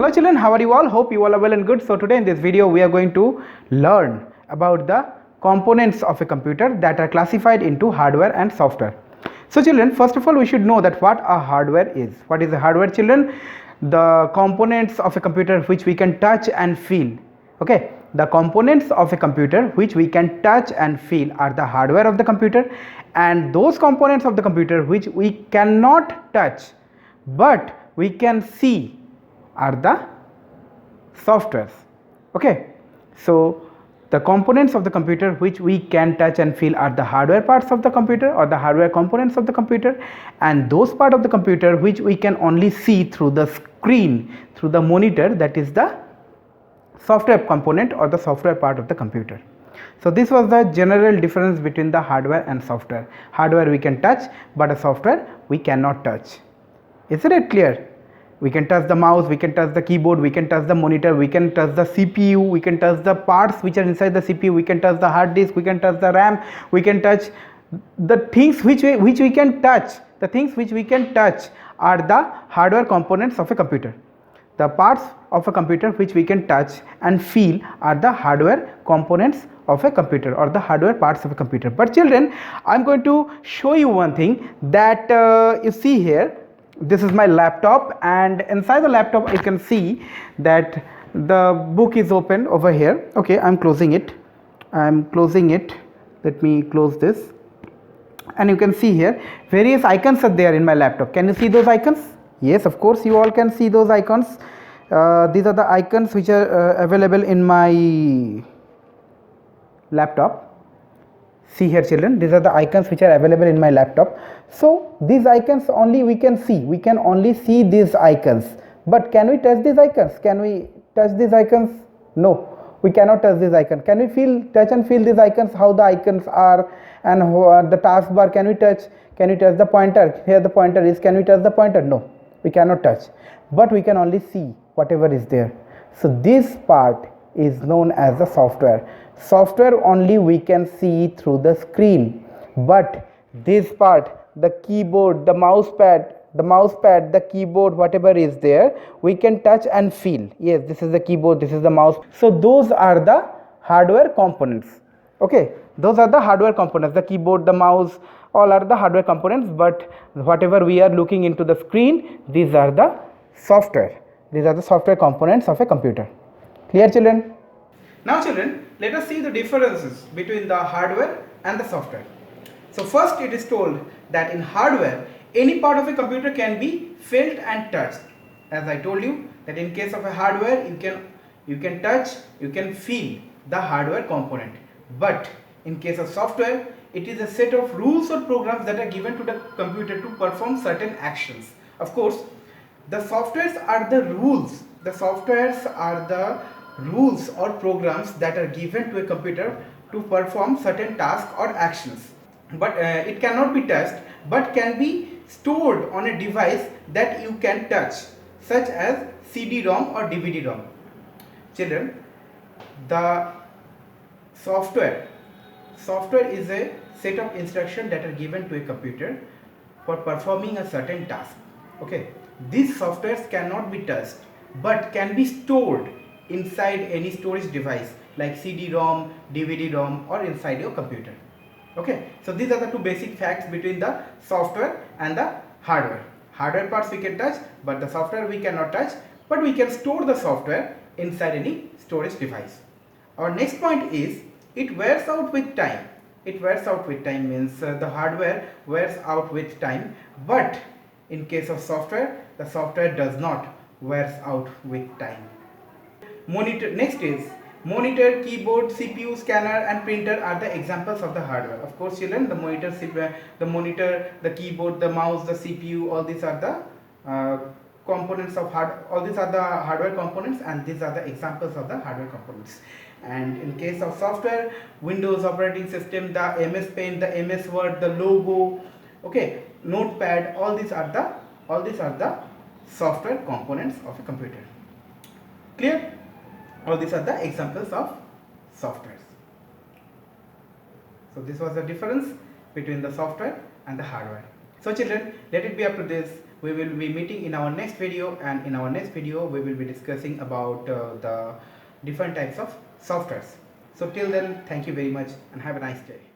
Hello children, how are you all? Hope you all are well and good. So today in this video we are going to learn about the components of a computer that are classified into hardware and software. So children, first of all we should know that what a hardware is. What is a hardware, children? The components of a computer which we can touch and feel. Okay, the components of a computer which we can touch and feel are the hardware of the computer, and those components of the computer which we cannot touch but we can see are the softwares. Okay, so the components of the computer which we can touch and feel are the hardware parts of the computer or the hardware components of the computer, and those part of the computer which we can only see through the screen, through the monitor, that is the software component or the software part of the computer. So this was the general difference between the hardware and software. Hardware we can touch, but a software we cannot touch. Isn't it clear? We can touch the mouse, we can touch the keyboard, we can touch the monitor, we can touch the CPU, we can touch the parts which are inside the CPU, we can touch the hard disk, we can touch the RAM, we can touch the things which we can touch. The things which we can touch are the hardware components of a computer. The parts of a computer which we can touch and feel are the hardware components of a computer or the hardware parts of a computer. But children, I am going to show you one thing that you see here. This is my laptop, and inside the laptop I can see that the book is open over here. Okay, I'm closing it. Let me close this, and you can see here various icons are there in my laptop. Can you see those icons? Yes, of course you all can see those icons. These are the icons which are available in my laptop. See here children, these are the icons which are available in my laptop. So these icons only we can see. We can only see these icons. But can we touch these icons? Can we touch these icons? No, we cannot touch these icons. Can we touch and feel these icons, how the icons are, and the taskbar? Can we touch? Can we touch the pointer? Here the pointer is. Can we touch the pointer? No, we cannot touch. But we can only see whatever is there. So this part is known as the software. Software only we can see through the screen, but this part, the keyboard, the mouse pad, the keyboard, whatever is there, we can touch and feel. Yes, this is the keyboard, this is the mouse. So those are the hardware components. Okay, those are the hardware components. The keyboard, the mouse, all are the hardware components, but whatever we are looking into the screen, these are the software. These are the software components of a computer. Clear children? Now children, let us see the differences between the hardware and the software. So first it is told that in hardware, any part of a computer can be felt and touched. As I told you that in case of a hardware, you can touch, you can feel the hardware component. But in case of software, it is a set of rules or programs that are given to the computer to perform certain actions. Of course, the softwares are the rules. The softwares are the rules or programs that are given to a computer to perform certain tasks or actions, but it cannot be touched but can be stored on a device that you can touch, such as CD-ROM or DVD-ROM. Children, the software is a set of instructions that are given to a computer for performing a certain task. Okay, these softwares cannot be touched but can be stored inside any storage device like CD-ROM, DVD-ROM, or inside your computer. Okay, so these are the two basic facts between the software and the hardware. Hardware parts we can touch, but the software we cannot touch, but we can store the software inside any storage device. Our next point is it wears out with time. It wears out with time means the hardware wears out with time, but in case of software, the software does not wears out with time. Monitor. Next is monitor, keyboard, CPU, scanner, and printer are the examples of the hardware. Of course, children, the monitor, the keyboard, the mouse, the CPU, all these are the components of all these are the hardware components, and these are the examples of the hardware components. And in case of software, Windows operating system, the MS Paint, the MS Word, the logo, okay, Notepad, all these are the software components of a computer. Clear? All these are the examples of softwares. So this was the difference between the software and the hardware. So children, let it be up to this. we will be meeting in our next video, and in our next video we will be discussing about the different types of softwares. So till then, thank you very much and have a nice day.